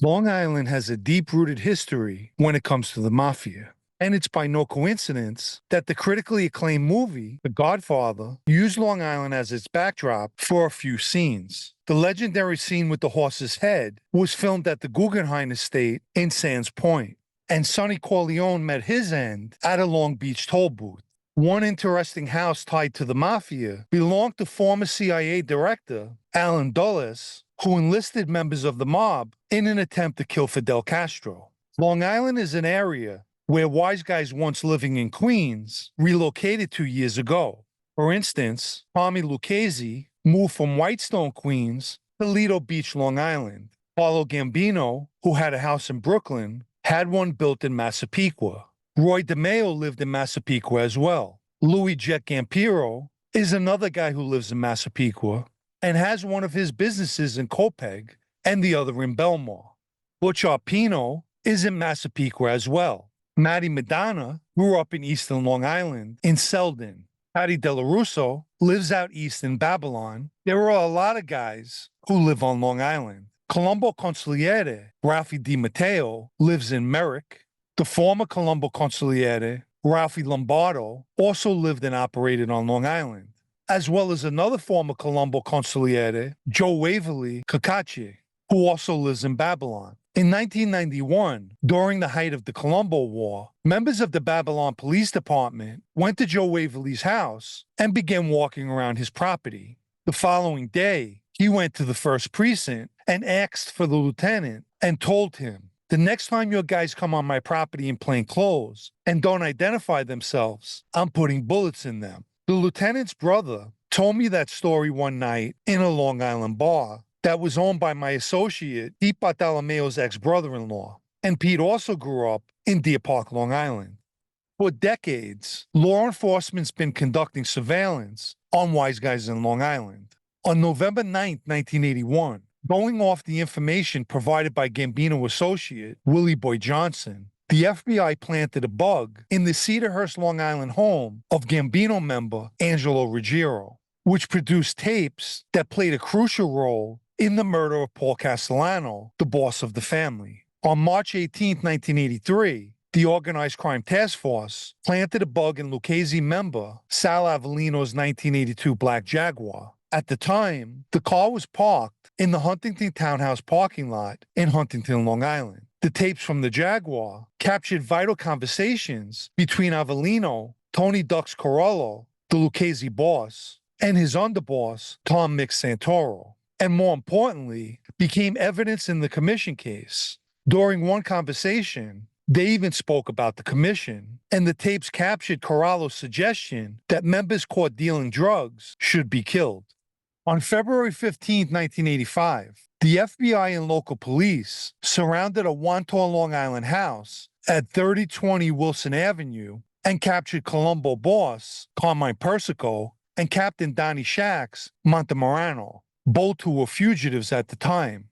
Long Island has a deep-rooted history when it comes to the Mafia. And it's by no coincidence that the critically acclaimed movie, The Godfather, used Long Island as its backdrop for a few scenes. The legendary scene with the horse's head was filmed at the Guggenheim estate in Sands Point, and Sonny Corleone met his end at a Long Beach toll booth. One interesting house tied to the Mafia belonged to former CIA director Allen Dulles, who enlisted members of the mob in an attempt to kill Fidel Castro. Long Island is an area where wise guys once living in Queens relocated 2 years ago. For instance, Tommy Lucchese moved from Whitestone, Queens to Lido Beach, Long Island. Paulo Gambino, who had a house in Brooklyn, had one built in Massapequa. Roy DeMeo lived in Massapequa as well. Louis Jet Gampiro is another guy who lives in Massapequa and has one of his businesses in Copeg and the other in Belmore. Butch Arpino is in Massapequa as well. Matty Madonna grew up in Eastern Long Island in Selden. Patty Delarusso lives out east in Babylon. There are a lot of guys who live on Long Island. Colombo Consigliere, Ralphie Di Matteo, lives in Merrick. The former Colombo Consigliere, Ralphie Lombardo, also lived and operated on Long Island, as well as another former Colombo Consigliere, Joe Waverly Cacace, who also lives in Babylon. In 1991, during the height of the Colombo War, members of the Babylon Police Department went to Joe Waverly's house and began walking around his property. The following day, he went to the 1st Precinct and asked for the lieutenant and told him, "The next time your guys come on my property in plain clothes and don't identify themselves, I'm putting bullets in them." The lieutenant's brother told me that story one night in a Long Island bar that was owned by my associate, Pete Bartolomeo's ex-brother-in-law. And Pete also grew up in Deer Park, Long Island. For decades, law enforcement's been conducting surveillance on wise guys in Long Island. On November 9, 1981, going off the information provided by Gambino associate Willie Boy Johnson, the FBI planted a bug in the Cedarhurst, Long Island home of Gambino member Angelo Ruggiero, which produced tapes that played a crucial role in the murder of Paul Castellano, the boss of the family. On March 18, 1983, the Organized Crime Task Force planted a bug in Lucchese member Sal Avellino's 1982 Black Jaguar. At the time, the car was parked in the Huntington Townhouse parking lot in Huntington, Long Island. The tapes from the Jaguar captured vital conversations between Avellino, Tony Dux Corallo, the Lucchese boss, and his underboss, Tom Mix Santoro, and more importantly, became evidence in the commission case. During one conversation, they even spoke about the commission, and the tapes captured Corallo's suggestion that members caught dealing drugs should be killed. On February 15, 1985, the FBI and local police surrounded a Wantor, Long Island house at 3020 Wilson Avenue and captured Colombo boss Carmine Persico and Captain Donnie Shax Montemarano, both who were fugitives at the time.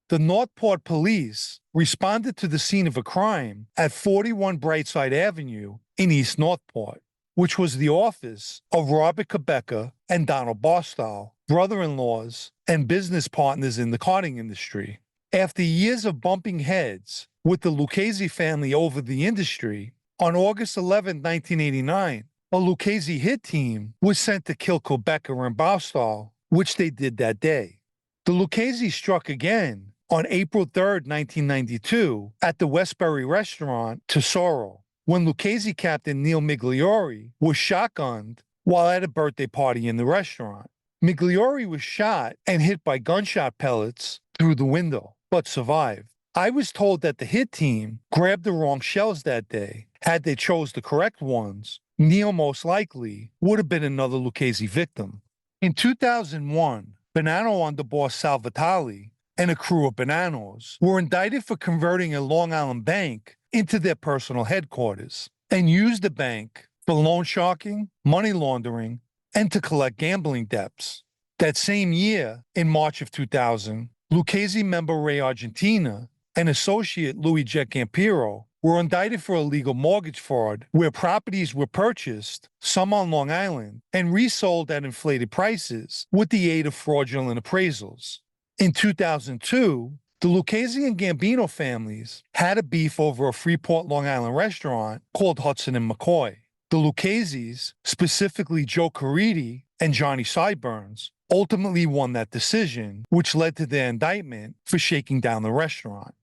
The Northport police responded to the scene of a crime at 41 Brightside Avenue in East Northport, which was the office of Robert Quebeca and Donald Barstow, brother-in-laws and business partners in the karting industry. After years of bumping heads with the Lucchese family over the industry, on August 11, 1989, a Lucchese hit team was sent to kill Quebeca and Barstow, which they did that day. The Lucchese struck again on April 3, 1992, at the Westbury restaurant Tesoro, when Lucchese captain Neil Migliori was shotgunned while at a birthday party in the restaurant. Migliori was shot and hit by gunshot pellets through the window, but survived. I was told that the hit team grabbed the wrong shells that day. Had they chose the correct ones, Neil most likely would have been another Lucchese victim. In 2001, Bonanno underboss Sal Vitale and a crew of Bonannos were indicted for converting a Long Island bank into their personal headquarters and used the bank for loan sharking, money laundering, and to collect gambling debts. That same year, in March of 2000, Lucchese member Ray Argentina and associate Louis Jet Gampiro were indicted for illegal mortgage fraud, where properties were purchased, some on Long Island, and resold at inflated prices with the aid of fraudulent appraisals. In 2002, The Lucchese and Gambino families had a beef over a Freeport, Long Island restaurant called Hudson and McCoy. The Lucchese's, specifically Joe Caridi and Johnny Sideburns, ultimately won that decision, which led to their indictment for shaking down the restaurant.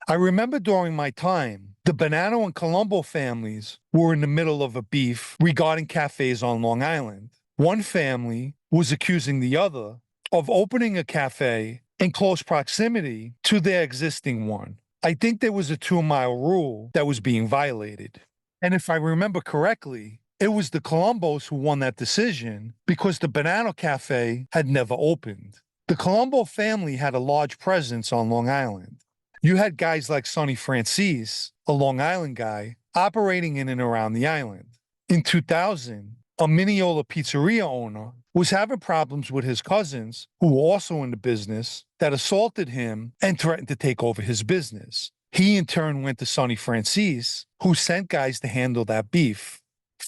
I remember during my time, the Bonanno and Colombo families were in the middle of a beef regarding cafes on Long Island. One family was accusing the other of opening a cafe in close proximity to their existing one. I think there was a 2-mile rule that was being violated. And if I remember correctly, it was the Colombos who won that decision because the Bonanno Cafe had never opened. The Colombo family had a large presence on Long Island. You had guys like Sonny Francis, a Long Island guy, operating in and around the island. In 2000, a Mineola pizzeria owner was having problems with his cousins, who were also in the business, that assaulted him and threatened to take over his business. He in turn went to Sonny Francis, who sent guys to handle that beef.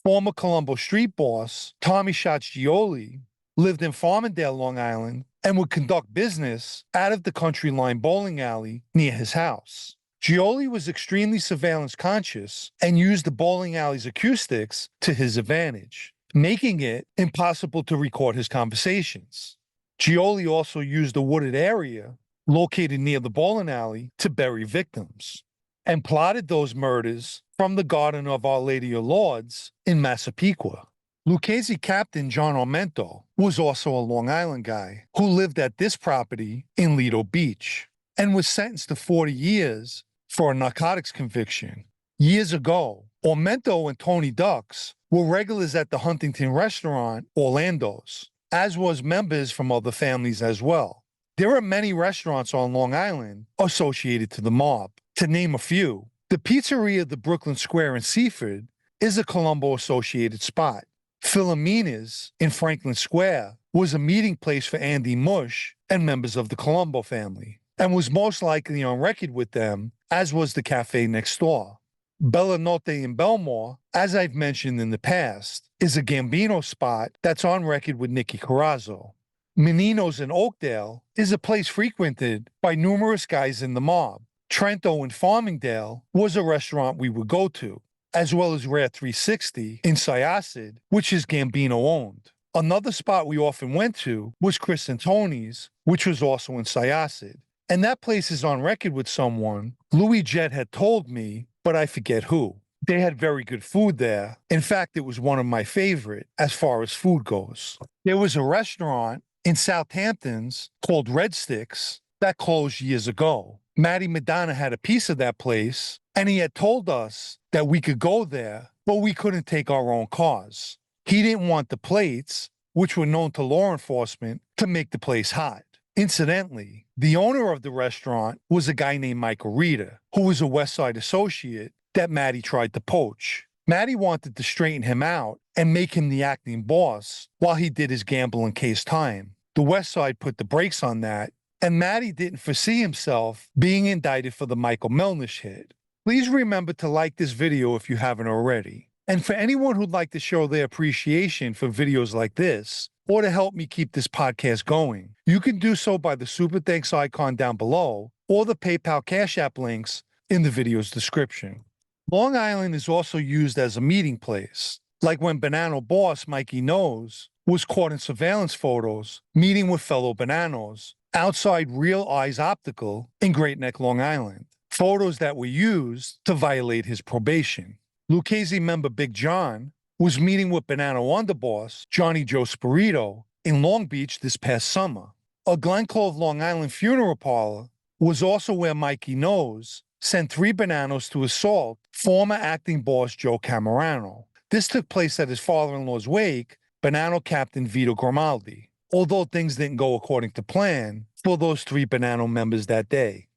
Former Colombo street boss, Tommy Gioli, lived in Farmingdale, Long Island, and would conduct business out of the Country Line bowling alley near his house. Gioli was extremely surveillance conscious and used the bowling alley's acoustics to his advantage, making it impossible to record his conversations. Gioli also used a wooded area located near the bowling alley to bury victims, and plotted those murders from the Garden of Our Lady of Lourdes in Massapequa. Lucchese captain John Armento was also a Long Island guy who lived at this property in Lido Beach and was sentenced to 40 years for a narcotics conviction. Years ago, Armento and Tony Ducks were regulars at the Huntington restaurant, Orlando's, as was members from other families as well. There are many restaurants on Long Island associated to the mob. To name a few, the pizzeria The Brooklyn Square in Seaford is a Colombo-associated spot. Filomena's in Franklin Square was a meeting place for Andy Mush and members of the Colombo family, and was most likely on record with them, as was the cafe next door. Bella Notte in Belmore, as I've mentioned in the past, is a Gambino spot that's on record with Nicky Carrazzo. Menino's in Oakdale is a place frequented by numerous guys in the mob. Trento in Farmingdale was a restaurant we would go to, as well as Rare 360 in Syosset, which is Gambino-owned. Another spot we often went to was Chris and Tony's, which was also in Syosset. And that place is on record with someone Louis Jett had told me, but I forget who. They had very good food there. In fact, it was one of my favorite as far as food goes. There was a restaurant in Southampton's called Red Sticks that closed years ago. Matty Madonna had a piece of that place, and he had told us that we could go there, but we couldn't take our own cars. He didn't want the plates, which were known to law enforcement, to make the place hot. Incidentally, the owner of the restaurant was a guy named Michael Rita, who was a West Side associate that Matty tried to poach. Matty wanted to straighten him out and make him the acting boss while he did his gambling case time. The West Side put the brakes on that, and Matty didn't foresee himself being indicted for the Michael Melnish hit. Please remember to like this video if you haven't already. And for anyone who'd like to show their appreciation for videos like this, or to help me keep this podcast going, you can do so by the Super Thanks icon down below, or the PayPal Cash App links in the video's description. Long Island is also used as a meeting place, like when Bonanno boss Mikey Nose was caught in surveillance photos meeting with fellow Bonannos outside Real Eyes Optical in Great Neck, Long Island, photos that were used to violate his probation. Lucchese member Big John was meeting with Bonanno underboss Johnny Joe Spirito in Long Beach this past summer. A Glen Cove, Long Island funeral parlor was also where Mikey Nose sent 3 Bonannos to assault former acting boss Joe Camerano. This took place at his father-in-law's wake, Bonanno captain Vito Grimaldi, although things didn't go according to plan for those 3 Bonanno members that day.